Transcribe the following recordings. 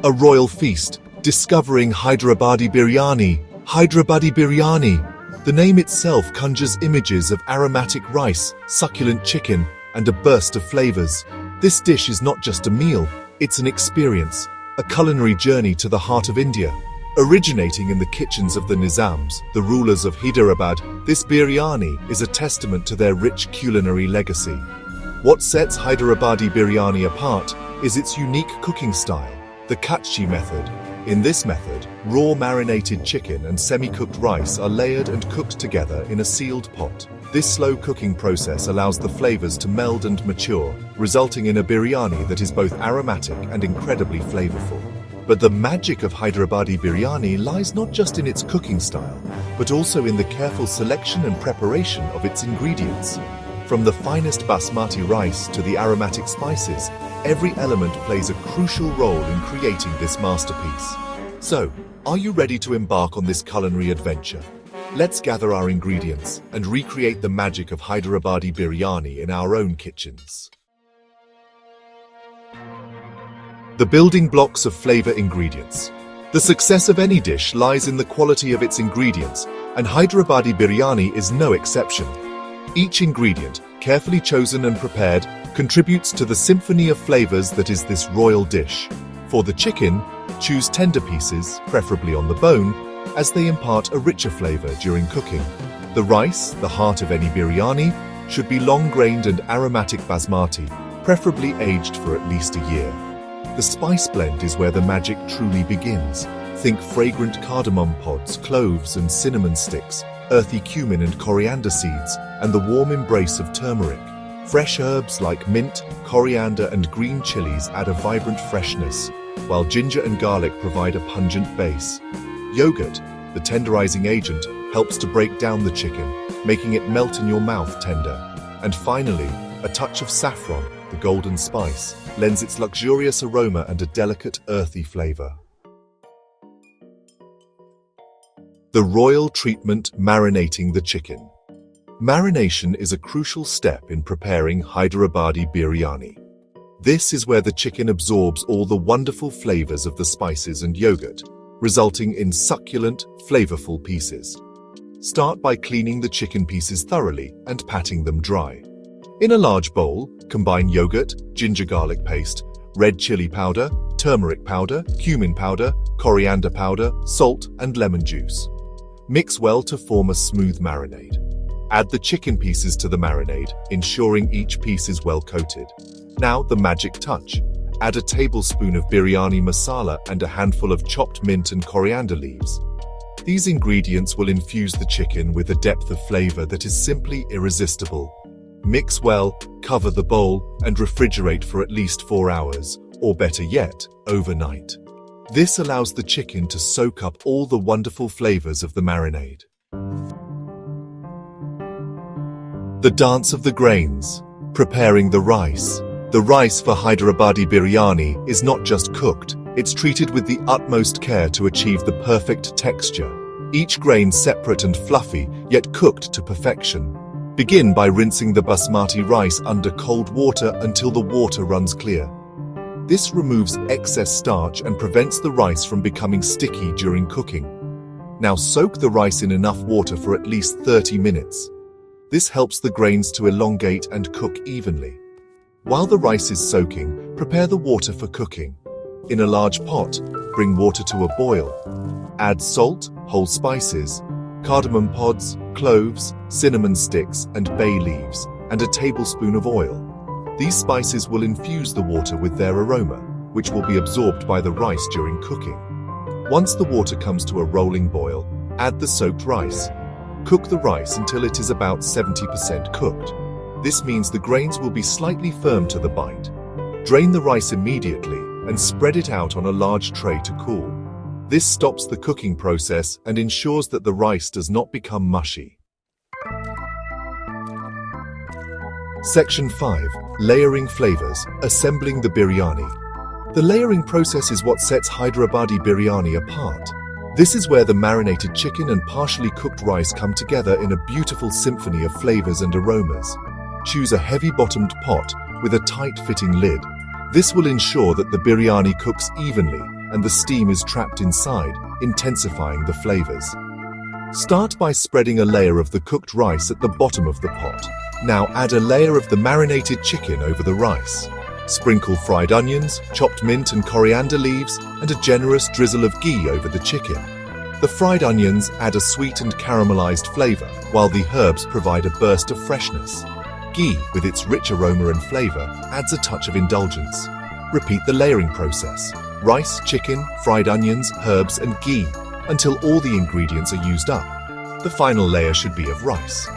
A royal feast, discovering Hyderabadi Biryani. Hyderabadi Biryani. The name itself conjures images of aromatic rice, succulent chicken, and a burst of flavors. This dish is not just a meal, it's an experience, a culinary journey to the heart of India. Originating in the kitchens of the Nizams, the rulers of Hyderabad, this biryani is a testament to their rich culinary legacy. What sets Hyderabadi biryani apart is its unique cooking style, the Kachchi method. In this method, raw marinated chicken and semi-cooked rice are layered and cooked together in a sealed pot. This slow cooking process allows the flavors to meld and mature, resulting in a biryani that is both aromatic and incredibly flavorful. But the magic of Hyderabadi biryani lies not just in its cooking style, but also in the careful selection and preparation of its ingredients. From the finest basmati rice to the aromatic spices, every element plays a crucial role in creating this masterpiece. So, are you ready to embark on this culinary adventure? Let's gather our ingredients and recreate the magic of Hyderabadi biryani in our own kitchens. The building blocks of flavor ingredients. The success of any dish lies in the quality of its ingredients, and Hyderabadi biryani is no exception. Each ingredient, carefully chosen and prepared, contributes to the symphony of flavors that is this royal dish. For the chicken, choose tender pieces, preferably on the bone, as they impart a richer flavor during cooking. The rice, the heart of any biryani, should be long-grained and aromatic basmati, preferably aged for at least a year. The spice blend is where the magic truly begins. Think fragrant cardamom pods, cloves and cinnamon sticks, earthy cumin and coriander seeds, and the warm embrace of turmeric. Fresh herbs like mint, coriander and green chilies add a vibrant freshness, while ginger and garlic provide a pungent base. Yogurt, the tenderizing agent, helps to break down the chicken, making it melt in your mouth tender. And finally, a touch of saffron, the golden spice, lends its luxurious aroma and a delicate, earthy flavor. The royal treatment marinating the chicken. Marination is a crucial step in preparing Hyderabadi biryani. This is where the chicken absorbs all the wonderful flavors of the spices and yogurt, resulting in succulent, flavorful pieces. Start by cleaning the chicken pieces thoroughly and patting them dry. In a large bowl, combine yogurt, ginger garlic paste, red chili powder, turmeric powder, cumin powder, coriander powder, salt, and lemon juice. Mix well to form a smooth marinade. Add the chicken pieces to the marinade, ensuring each piece is well coated. Now the magic touch. Add a tablespoon of biryani masala and a handful of chopped mint and coriander leaves. These ingredients will infuse the chicken with a depth of flavor that is simply irresistible. Mix well, cover the bowl, and refrigerate for at least 4 hours, or better yet, overnight. This allows the chicken to soak up all the wonderful flavors of the marinade. The dance of the grains. Preparing the rice. The rice for Hyderabadi biryani is not just cooked, it's treated with the utmost care to achieve the perfect texture. Each grain separate and fluffy, yet cooked to perfection. Begin by rinsing the basmati rice under cold water until the water runs clear. This removes excess starch and prevents the rice from becoming sticky during cooking. Now soak the rice in enough water for at least 30 minutes. This helps the grains to elongate and cook evenly. While the rice is soaking, prepare the water for cooking. In a large pot, bring water to a boil. Add salt, whole spices, cardamom pods, cloves, cinnamon sticks, and bay leaves, and a tablespoon of oil. These spices will infuse the water with their aroma, which will be absorbed by the rice during cooking. Once the water comes to a rolling boil, add the soaked rice. Cook the rice until it is about 70% cooked. This means the grains will be slightly firm to the bite. Drain the rice immediately and spread it out on a large tray to cool. This stops the cooking process and ensures that the rice does not become mushy. Section 5. Layering flavors. Assembling the biryani. The layering process is what sets Hyderabadi biryani apart. This is where the marinated chicken and partially cooked rice come together in a beautiful symphony of flavors and aromas. Choose a heavy-bottomed pot with a tight-fitting lid. This will ensure that the biryani cooks evenly and the steam is trapped inside, intensifying the flavors. Start by spreading a layer of the cooked rice at the bottom of the pot. Now add a layer of the marinated chicken over the rice. Sprinkle fried onions, chopped mint and coriander leaves, and a generous drizzle of ghee over the chicken. The fried onions add a sweet and caramelized flavor, while the herbs provide a burst of freshness. Ghee, with its rich aroma and flavor, adds a touch of indulgence. Repeat the layering process. Rice, chicken, fried onions, herbs, and ghee, until all the ingredients are used up. The final layer should be of rice.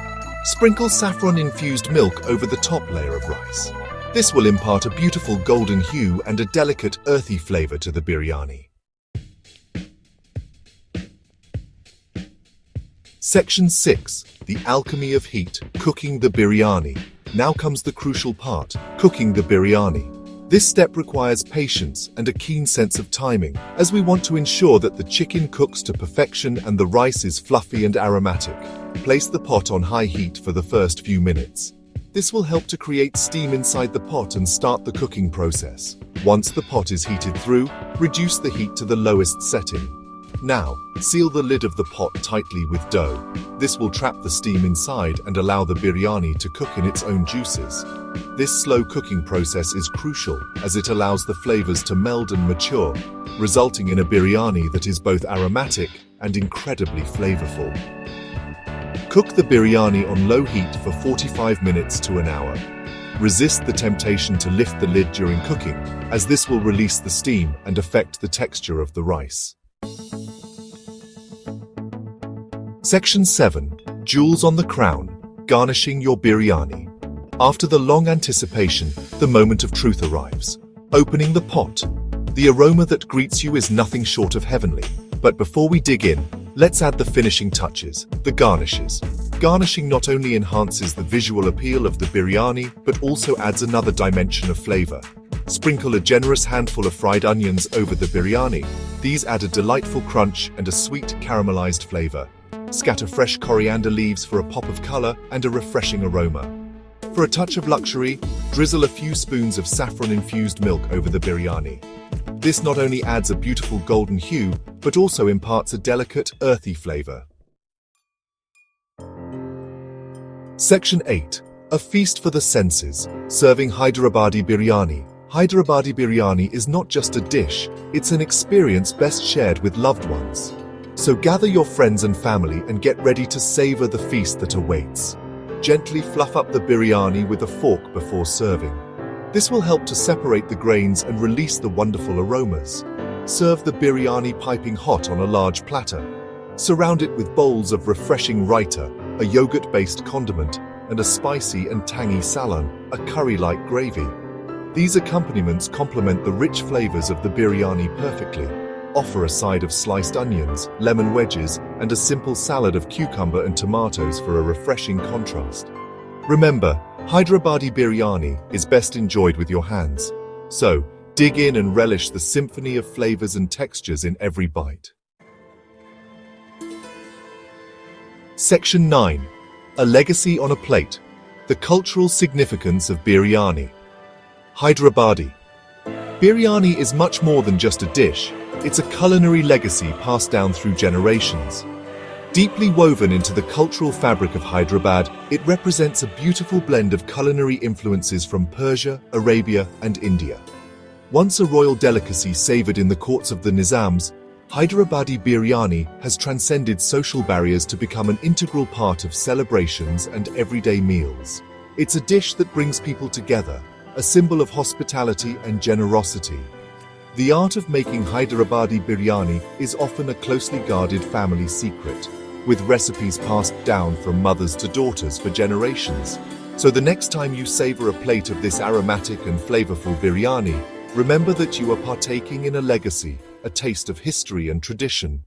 Sprinkle saffron-infused milk over the top layer of rice. This will impart a beautiful golden hue and a delicate, earthy flavor to the biryani. Section 6. The Alchemy of Heat, Cooking the Biryani. Now comes the crucial part, cooking the biryani. This step requires patience and a keen sense of timing, as we want to ensure that the chicken cooks to perfection and the rice is fluffy and aromatic. Place the pot on high heat for the first few minutes. This will help to create steam inside the pot and start the cooking process. Once the pot is heated through, reduce the heat to the lowest setting. Now, seal the lid of the pot tightly with dough. This will trap the steam inside and allow the biryani to cook in its own juices. This slow cooking process is crucial as it allows the flavors to meld and mature, resulting in a biryani that is both aromatic and incredibly flavorful. Cook the biryani on low heat for 45 minutes to an hour. Resist the temptation to lift the lid during cooking, as this will release the steam and affect the texture of the rice. Section 7. Jewels on the Crown, Garnishing your biryani. After the long anticipation, the moment of truth arrives. Opening the pot. The aroma that greets you is nothing short of heavenly. But before we dig in, let's add the finishing touches, the garnishes. Garnishing not only enhances the visual appeal of the biryani, but also adds another dimension of flavor. Sprinkle a generous handful of fried onions over the biryani. These add a delightful crunch and a sweet caramelized flavor. Scatter fresh coriander leaves for a pop of color and a refreshing aroma. For a touch of luxury, drizzle a few spoons of saffron-infused milk over the biryani. This not only adds a beautiful golden hue, but also imparts a delicate, earthy flavor. Section 8. A feast for the senses, serving Hyderabadi biryani. Hyderabadi biryani is not just a dish, it's an experience best shared with loved ones. So gather your friends and family and get ready to savor the feast that awaits. Gently fluff up the biryani with a fork before serving. This will help to separate the grains and release the wonderful aromas. Serve the biryani piping hot on a large platter. Surround it with bowls of refreshing raita, a yogurt-based condiment, and a spicy and tangy salan, a curry-like gravy. These accompaniments complement the rich flavors of the biryani perfectly. Offer a side of sliced onions, lemon wedges, and a simple salad of cucumber and tomatoes for a refreshing contrast. Remember, Hyderabadi biryani is best enjoyed with your hands. So, dig in and relish the symphony of flavors and textures in every bite. Section 9. A legacy on a plate. The cultural significance of biryani. Hyderabadi. Biryani is much more than just a dish. It's a culinary legacy passed down through generations. Deeply woven into the cultural fabric of Hyderabad, it represents a beautiful blend of culinary influences from Persia, Arabia, and India. Once a royal delicacy savored in the courts of the Nizams, Hyderabadi biryani has transcended social barriers to become an integral part of celebrations and everyday meals. It's a dish that brings people together, a symbol of hospitality and generosity. The art of making Hyderabadi biryani is often a closely guarded family secret, with recipes passed down from mothers to daughters for generations. So the next time you savor a plate of this aromatic and flavorful biryani, remember that you are partaking in a legacy, a taste of history and tradition.